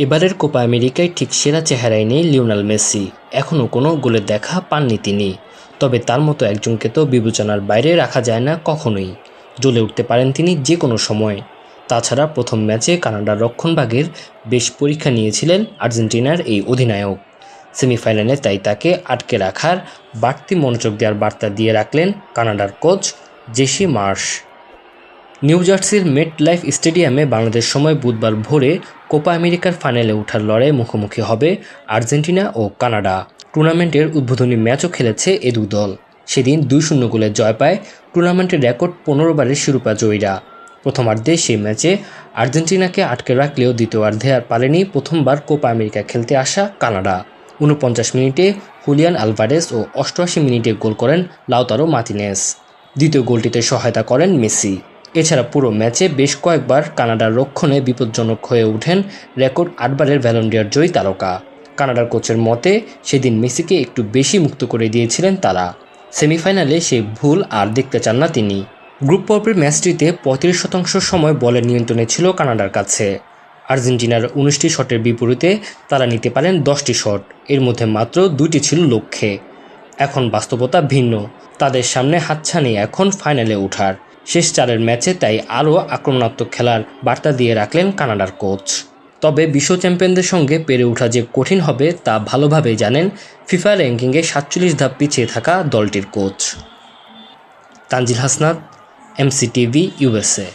এবারের কোপা আমেরিকায় ঠিক সেরা চেহারায় নেই লিওনেল মেসি। এখনও কোনো গোলের দেখা পাননি তিনি। তবে তার মতো একজনকে তো বিবেচনার বাইরে রাখা যায় না কখনোই। জ্বলে উঠতে পারেন তিনি যে কোনো সময়। তাছাড়া প্রথম ম্যাচে কানাডার রক্ষণভাগের বেশ পরীক্ষা নিয়েছিলেন আর্জেন্টিনার এই অধিনায়ক। সেমিফাইনালে তাই তাকে আটকে রাখার বাড়তি মনোযোগ দেওয়ার বার্তা দিয়ে রাখলেন কানাডার কোচ জেসি মার্শ। নিউ জার্সির মেট লাইফ স্টেডিয়ামে বাংলাদেশ সময় বুধবার ভোরে কোপা আমেরিকার ফাইনালে ওঠার লড়াইয়ে মুখোমুখি হবে আর্জেন্টিনা ও কানাডা। টুর্নামেন্টের উদ্বোধনী ম্যাচও খেলেছে এ দুই দল। সেদিন 2-0 গোলে জয় পায় টুর্নামেন্টের রেকর্ড 15 বারের শিরোপা জয়ীরা। প্রথমার্ধে সেই ম্যাচে আর্জেন্টিনাকে আটকে রাখলেও দ্বিতীয়ার্ধে আর পারেনি প্রথমবার কোপা আমেরিকা খেলতে আসা কানাডা। 49 মিনিটে হুলিয়ান আলভারেজ ও 88 মিনিটে গোল করেন লাউতারো মার্তিনেজ। দ্বিতীয় গোলটিতে সহায়তা করেন মেসি। এছাড়া পুরো ম্যাচে বেশ কয়েকবার কানাডার রক্ষণে বিপজ্জনক হয়ে ওঠেন রেকর্ড 8 বারের ব্যালন ডি'অর জয়ী তারকা। কানাডার কোচের মতে সেদিন মেসিকে একটু বেশি মুক্ত করে দিয়েছিলেন তারা। সেমিফাইনালে সেই ভুল আর দেখতে চান না তিনি। গ্রুপ পর্বের ম্যাচটিতে 35% সময় বলের নিয়ন্ত্রণে ছিল কানাডার কাছে। আর্জেন্টিনার 19টি শটের বিপরীতে তারা নিতে পারেন 10টি শট, এর মধ্যে মাত্র 2টি ছিল লক্ষ্যে। এখন বাস্তবতা ভিন্ন। তাদের সামনে হাতছানি এখন ফাইনালে ওঠার। শেষ 4 ম্যাচে তাই আরও আক্রমণাত্মক খেলার বার্তা দিয়ে রাখলেন কানাডার কোচ। তবে বিশ্ব চ্যাম্পিয়নদের সঙ্গে পেরে ওঠা যে কঠিন হবে তা ভালোভাবেই জানেন ফিফা র্যাঙ্কিংয়ে 47 ধাপ পিছিয়ে থাকা দলটির coach. Tanzil Hasnat, MCTV, USA।